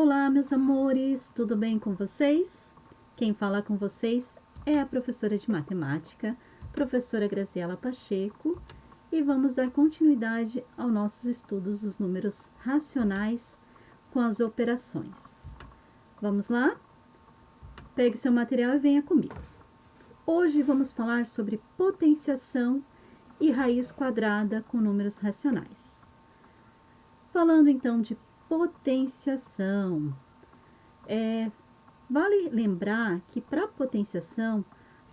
Olá, meus amores, tudo bem com vocês? Quem fala com vocês é a professora de matemática, professora Graziela Pacheco, e vamos dar continuidade aos nossos estudos dos números racionais com as operações. Vamos lá? Pegue seu material e venha comigo. Hoje vamos falar sobre potenciação e raiz quadrada com números racionais. Falando então de potenciação, vale lembrar que para potenciação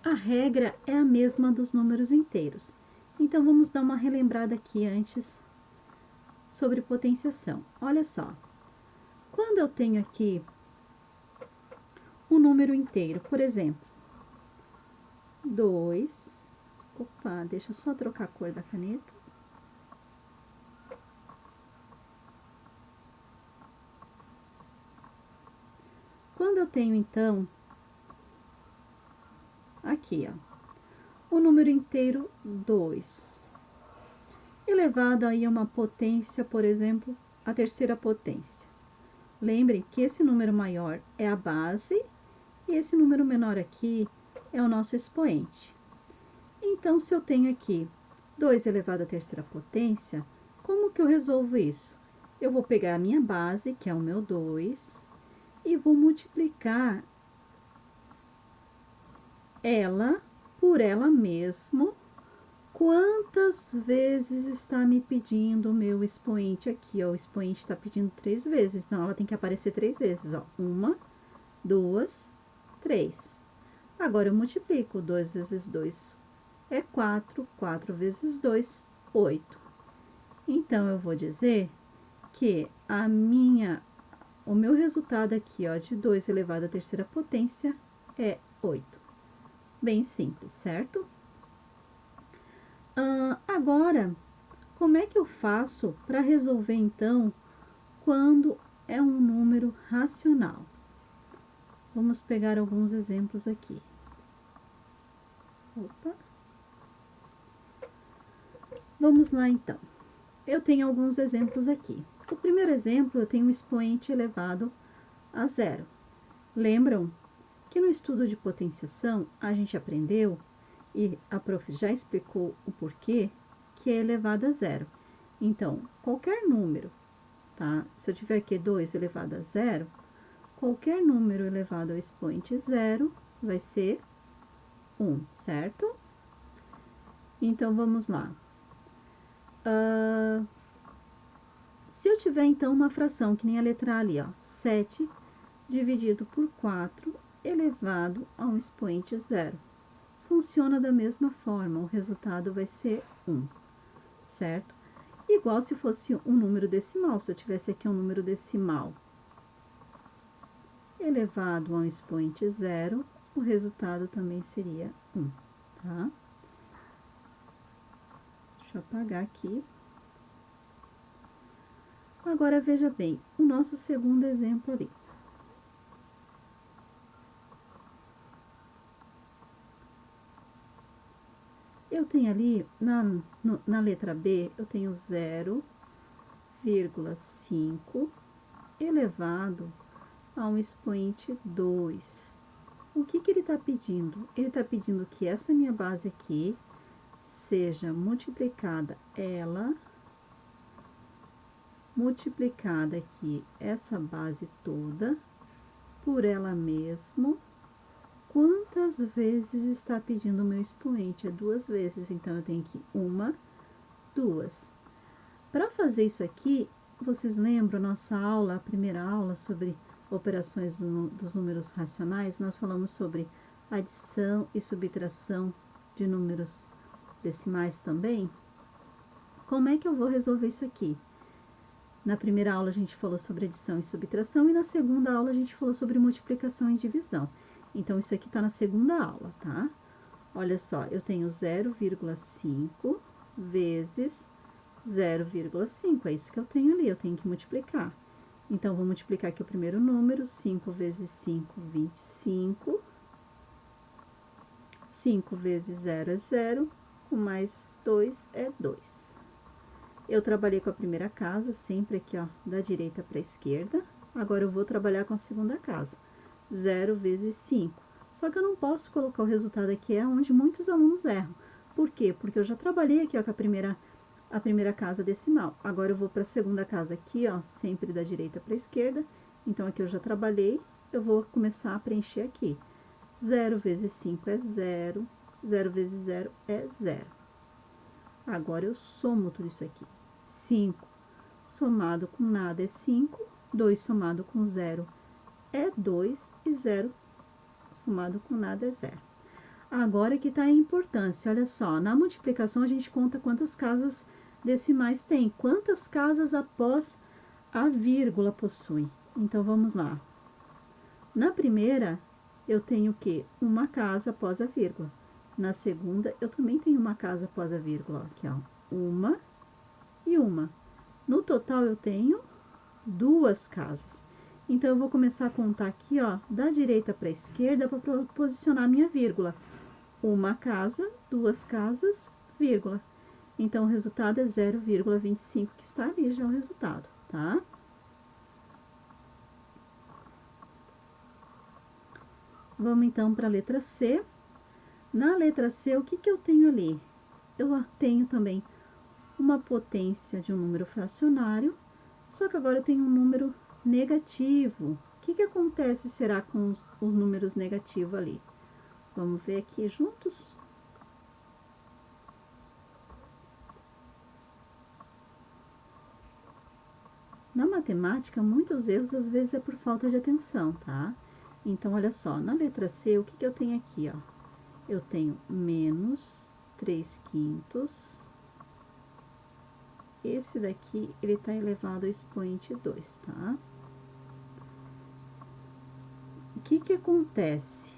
a regra é a mesma dos números inteiros. Então vamos dar uma relembrada aqui antes sobre potenciação. Olha só, quando eu tenho aqui um número inteiro, por exemplo, 2, deixa eu só trocar a cor da caneta. Quando eu tenho, então, aqui, ó, o número inteiro 2, elevado aí a uma potência, por exemplo, a terceira potência. Lembrem que esse número maior é a base e esse número menor aqui é o nosso expoente. Então, se eu tenho aqui 2 elevado à terceira potência, como que eu resolvo isso? Eu vou pegar a minha base, que é o meu 2, e vou multiplicar ela por ela mesma, quantas vezes está me pedindo o meu expoente aqui, ó. O expoente está pedindo 3 vezes, então ela tem que aparecer 3 vezes, ó. 1, 2, 3. Agora, eu multiplico 2 vezes 2 é 4, 4 vezes 2, 8. Então, eu vou dizer que o meu resultado aqui, ó, de 2 elevado à terceira potência é 8. Bem simples, certo? Agora, como é que eu faço para resolver, então, quando é um número racional? Vamos pegar alguns exemplos aqui. Vamos lá, então. Eu tenho alguns exemplos aqui. O primeiro exemplo, eu tenho um expoente elevado a 0. Lembram que no estudo de potenciação, a gente aprendeu, e a prof já explicou o porquê, que é elevado a 0. Então, qualquer número, tá? Se eu tiver aqui 2 elevado a 0, qualquer número elevado ao expoente 0 vai ser 1, certo? Então, vamos lá. Se eu tiver, então, uma fração, que nem a letra A ali, ó, 7 dividido por 4 elevado a um expoente 0. Funciona da mesma forma, o resultado vai ser 1, certo? Igual se fosse um número decimal, se eu tivesse aqui um número decimal elevado a um expoente 0, o resultado também seria 1, tá? Deixa eu apagar aqui. Agora, veja bem, o nosso segundo exemplo ali. Eu tenho ali, na letra B, eu tenho 0,5 elevado a um expoente 2. O que ele está pedindo? Ele está pedindo que essa minha base aqui seja multiplicada aqui, essa base toda, por ela mesma. Quantas vezes está pedindo o meu expoente? É 2 vezes, então eu tenho aqui 1, 2. Para fazer isso aqui, vocês lembram nossa aula, a primeira aula sobre operações dos números racionais? Nós falamos sobre adição e subtração de números decimais também. Como é que eu vou resolver isso aqui? Na primeira aula a gente falou sobre adição e subtração e na segunda aula a gente falou sobre multiplicação e divisão. Então, isso aqui tá na segunda aula, tá? Olha só, eu tenho 0,5 vezes 0,5, é isso que eu tenho ali, eu tenho que multiplicar. Então, vou multiplicar aqui o primeiro número, 5 vezes 5, 25. 5 vezes 0 é 0, com mais 2 é 2. Eu trabalhei com a primeira casa, sempre aqui, ó, da direita para a esquerda. Agora, eu vou trabalhar com a segunda casa. 0 vezes 5. Só que eu não posso colocar o resultado aqui, é onde muitos alunos erram. Por quê? Porque eu já trabalhei aqui, ó, com a primeira casa decimal. Agora, eu vou para a segunda casa aqui, ó, sempre da direita para a esquerda. Então, aqui eu já trabalhei, eu vou começar a preencher aqui. 0 vezes 5 é 0, 0 vezes 0 é 0. Agora, eu somo tudo isso aqui. 5 somado com nada é 5, 2 somado com 0 é 2 e 0 somado com nada é 0. Agora que está a importância, olha só, na multiplicação a gente conta quantas casas decimais tem, quantas casas após a vírgula possui. Então, vamos lá. Na primeira, eu tenho o quê? Uma casa após a vírgula. Na segunda, eu também tenho uma casa após a vírgula, aqui, ó, uma e uma. No total, eu tenho 2 casas. Então, eu vou começar a contar aqui, ó, da direita para a esquerda para posicionar a minha vírgula. Uma casa, 2 casas, vírgula. Então, o resultado é 0,25, que está ali já o resultado, tá? Vamos, então, para a letra C. Na letra C, o que eu tenho ali? Eu tenho também uma potência de um número fracionário, só que agora eu tenho um número negativo. O que acontece, será, com os números negativos ali? Vamos ver aqui juntos? Na matemática, muitos erros às vezes é por falta de atenção, tá? Então, olha só, na letra C, o que eu tenho aqui, ó? Eu tenho menos 3/5. Esse daqui, ele tá elevado ao expoente 2, tá? O que acontece?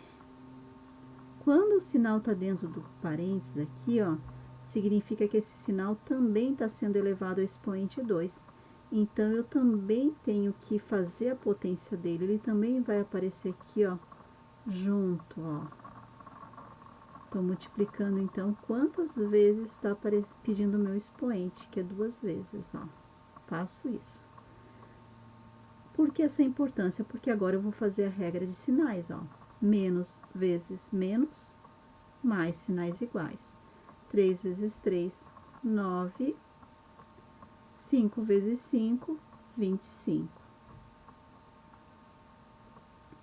Quando o sinal tá dentro do parênteses aqui, ó, significa que esse sinal também está sendo elevado ao expoente 2. Então, eu também tenho que fazer a potência dele, ele também vai aparecer aqui, ó, junto, ó. Tô multiplicando, então, quantas vezes está pedindo o meu expoente, que é 2 vezes, ó. Faço isso. Por que essa importância? Porque agora eu vou fazer a regra de sinais, ó. Menos vezes menos, mais sinais iguais. 3 vezes 3, 9. 5 vezes 5, 25.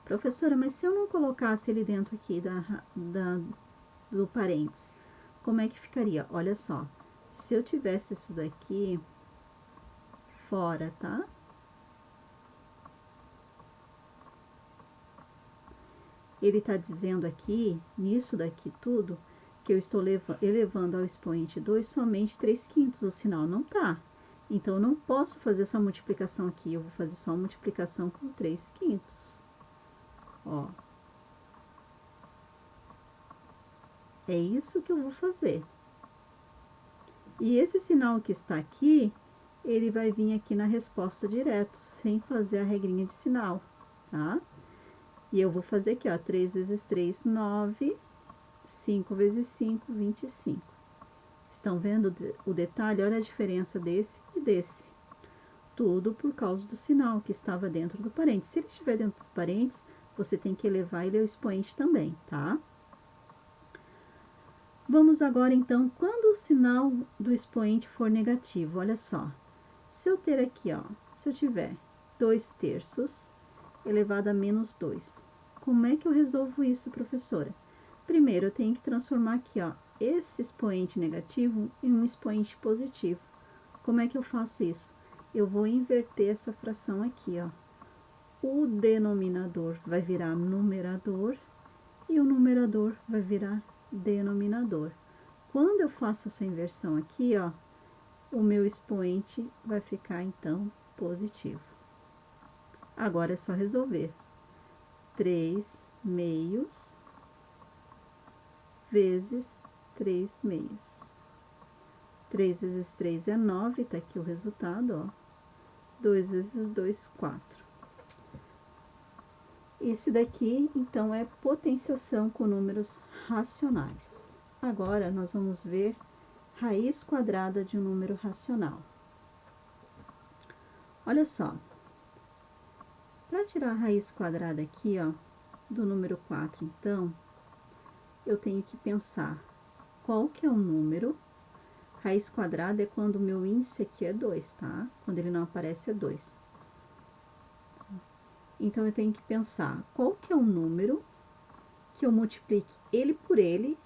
Professora, mas se eu não colocasse ele dentro aqui do parênteses, como é que ficaria? Olha só, se eu tivesse isso daqui fora, tá? Ele tá dizendo aqui, nisso daqui tudo, que eu estou elevando ao expoente 2 somente 3/5, o sinal não tá. Então, eu não posso fazer essa multiplicação aqui, eu vou fazer só a multiplicação com 3/5. Ó. É isso que eu vou fazer. E esse sinal que está aqui, ele vai vir aqui na resposta direto, sem fazer a regrinha de sinal, tá? E eu vou fazer aqui, ó, 3 vezes 3, 9, 5 vezes 5, 25. Estão vendo o detalhe? Olha a diferença desse e desse. Tudo por causa do sinal que estava dentro do parênteses. Se ele estiver dentro do parênteses, você tem que elevar ele ao expoente também, tá? Vamos agora, então, quando o sinal do expoente for negativo, olha só. Se eu ter aqui, ó, se eu tiver 2/3 elevado a menos 2, como é que eu resolvo isso, professora? Primeiro, eu tenho que transformar aqui, ó, esse expoente negativo em um expoente positivo. Como é que eu faço isso? Eu vou inverter essa fração aqui, ó. O denominador vai virar numerador e o numerador vai virar denominador. Quando eu faço essa inversão aqui, ó, o meu expoente vai ficar, então, positivo. Agora é só resolver. 3/2 vezes 3/2. 3 vezes 3 é 9, tá aqui o resultado, ó. 2 vezes 2, 4. Esse daqui, então, é potenciação com números racionais. Agora, nós vamos ver raiz quadrada de um número racional. Olha só. para tirar a raiz quadrada aqui, ó, do número 4, então, eu tenho que pensar qual que é o número. Raiz quadrada é quando o meu índice aqui é 2, tá? Quando ele não aparece é 2. Então, eu tenho que pensar qual que é o número que eu multiplique ele por ele,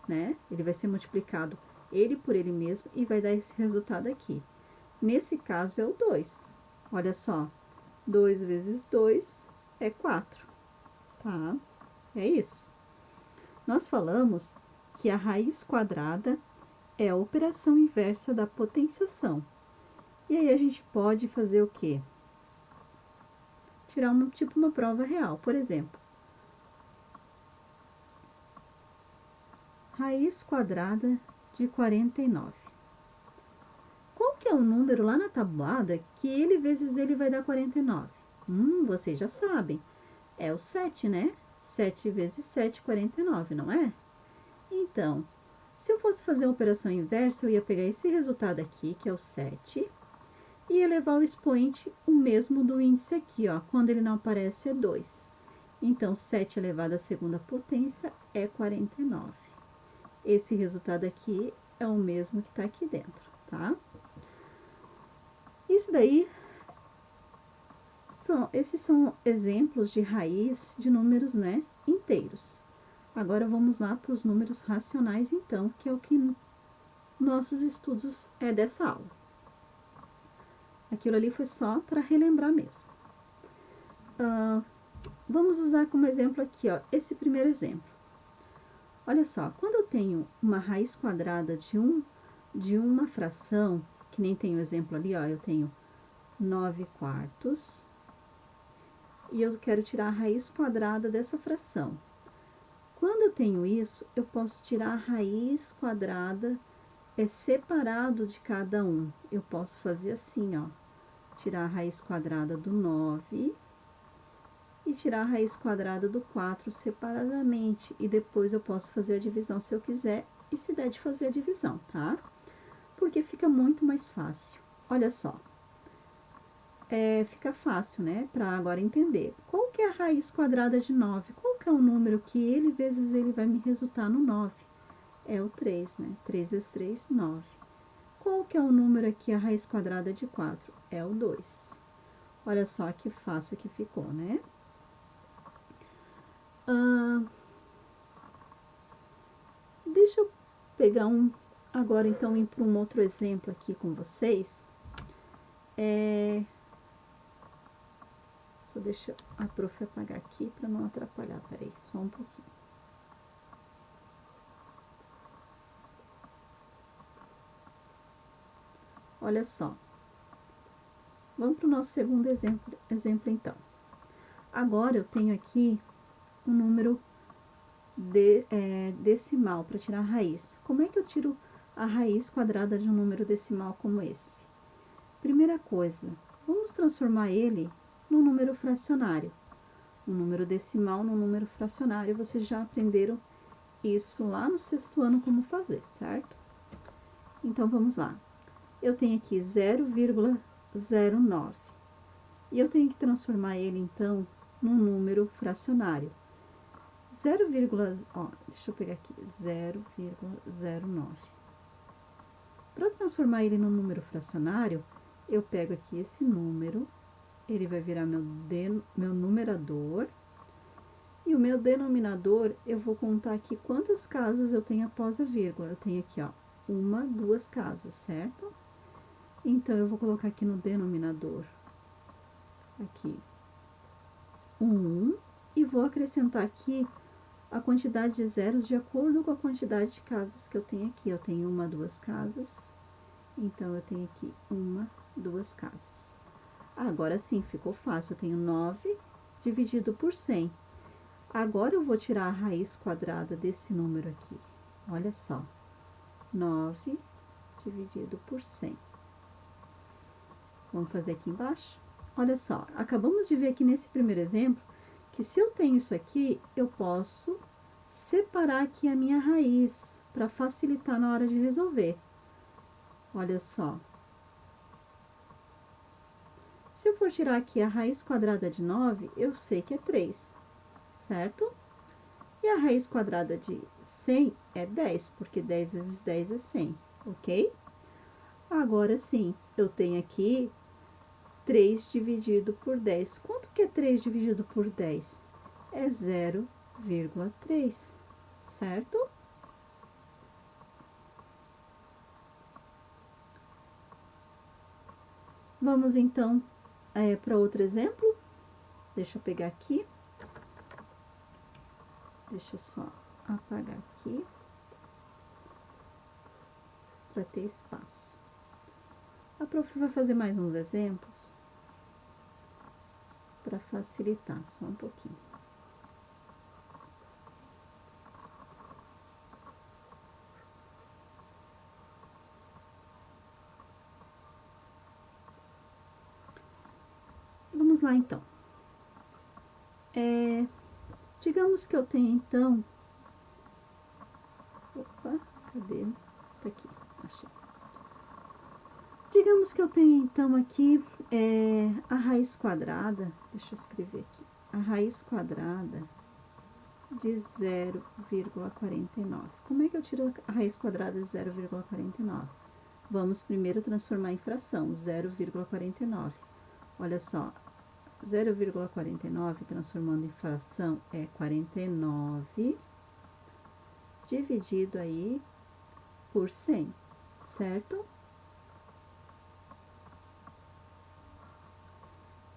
né? Ele vai ser multiplicado ele por ele mesmo e vai dar esse resultado aqui. Nesse caso, é o 2. Olha só, 2 vezes 2 é 4, tá? É isso. Nós falamos que a raiz quadrada é a operação inversa da potenciação. E aí, a gente pode fazer o quê? Tirar uma prova real. Por exemplo, raiz quadrada de 49. Qual que é o número lá na tabuada que ele vezes ele vai dar 49? Vocês já sabem. É o 7, né? 7 vezes 7, 49, não é? Então, se eu fosse fazer a operação inversa, eu ia pegar esse resultado aqui, que é o 7, e elevar o expoente o mesmo do índice aqui, ó. Quando ele não aparece, é 2. Então, 7 elevado à segunda potência é 49. Esse resultado aqui é o mesmo que está aqui dentro, tá? Isso daí, esses são exemplos de raiz de números, né, inteiros. Agora, vamos lá para os números racionais, então, que é o que nossos estudos é dessa aula. Aquilo ali foi só para relembrar mesmo. Vamos usar como exemplo aqui, ó, esse primeiro exemplo. Olha só, quando eu tenho uma raiz quadrada de uma fração, que nem tem o exemplo ali, ó, eu tenho 9 quartos, e eu quero tirar a raiz quadrada dessa fração. Quando eu tenho isso, eu posso tirar a raiz quadrada separado de cada um. Eu posso fazer assim, ó, tirar a raiz quadrada do 9 e tirar a raiz quadrada do 4 separadamente. E depois eu posso fazer a divisão se eu quiser, e se der de fazer a divisão, tá? Porque fica muito mais fácil. Olha só. Fica fácil, né? Para agora entender. Qual que é a raiz quadrada de 9? Qual que é o número que ele vezes ele vai me resultar no 9? É o 3, né? 3 vezes 3, 9. Qual que é o número aqui, a raiz quadrada de 4? É o 2. Olha só que fácil que ficou, né? Deixa eu pegar agora então ir para um outro exemplo aqui com vocês. Só deixa a prof apagar aqui para não atrapalhar. Peraí, só um pouquinho. Olha só. Vamos para o nosso segundo exemplo então. Agora eu tenho aqui um número decimal para tirar a raiz. Como é que eu tiro a raiz quadrada de um número decimal como esse? Primeira coisa, vamos transformar ele num número fracionário. Um número decimal num número fracionário, vocês já aprenderam isso lá no sexto ano como fazer, certo? Então, vamos lá. Eu tenho aqui 0,09. E eu tenho que transformar ele, então, num número fracionário. Deixa eu pegar aqui, 0,09. Para transformar ele num número fracionário, eu pego aqui esse número, ele vai virar meu numerador, e o meu denominador, eu vou contar aqui quantas casas eu tenho após a vírgula. Eu tenho aqui, ó, 1, 2 casas, certo? Então, eu vou colocar aqui no denominador, aqui, 1, e vou acrescentar aqui a quantidade de zeros de acordo com a quantidade de casas que eu tenho aqui. Eu tenho 1, 2 casas, então, eu tenho aqui 1, 2 casas. Agora sim, ficou fácil. Eu tenho 9 dividido por 100. Agora, eu vou tirar a raiz quadrada desse número aqui. Olha só, 9 dividido por 100. Vamos fazer aqui embaixo? Olha só, acabamos de ver aqui nesse primeiro exemplo, que se eu tenho isso aqui, eu posso separar aqui a minha raiz, para facilitar na hora de resolver. Olha só. Se eu for tirar aqui a raiz quadrada de 9, eu sei que é 3, certo? E a raiz quadrada de 100 é 10, porque 10 vezes 10 é 100, ok? Agora sim, eu tenho aqui 3 dividido por 10. Quanto que é 3 dividido por 10? É 0,3, certo? Vamos então para outro exemplo. Deixa eu pegar aqui. Deixa eu só apagar aqui para ter espaço. A prof vai fazer mais uns exemplos para facilitar só um pouquinho. Vamos lá então. Digamos que eu tenho então. Opa, cadê? Tá aqui, achei. Digamos que eu tenho então aqui a raiz quadrada. Deixa eu escrever aqui. A raiz quadrada de 0,49. Como é que eu tiro a raiz quadrada de 0,49? Vamos primeiro transformar em fração, 0,49. Olha só, 0,49 transformando em fração é 49 dividido aí por 100, certo?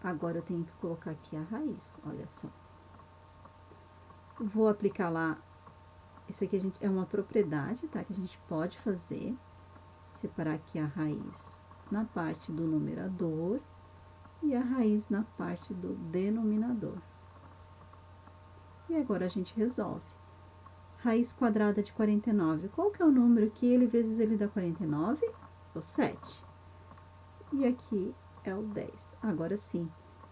Agora eu tenho que colocar aqui a raiz, olha só. Vou aplicar lá, isso aqui é uma propriedade, tá? Que a gente pode fazer, separar aqui a raiz na parte do numerador e a raiz na parte do denominador. E agora a gente resolve. Raiz quadrada de 49, qual que é o número que ele vezes ele dá 49? O 7. E aqui é o 10. Agora sim,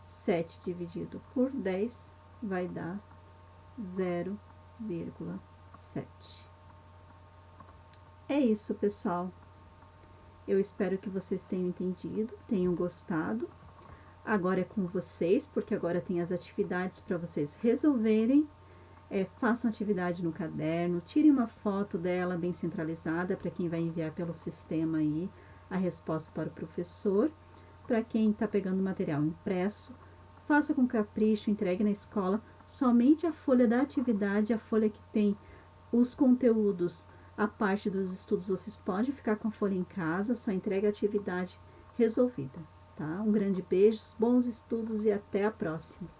7 dividido por 10 vai dar 0,7. É isso, pessoal. Eu espero que vocês tenham entendido, tenham gostado. Agora é com vocês, porque agora tem as atividades para vocês resolverem. Façam atividade no caderno, tirem uma foto dela bem centralizada para quem vai enviar pelo sistema aí a resposta para o professor. Para quem está pegando material impresso, faça com capricho, entregue na escola somente a folha da atividade, a folha que tem os conteúdos, a parte dos estudos, vocês podem ficar com a folha em casa, só entregue a atividade resolvida, tá? Um grande beijo, bons estudos e até a próxima!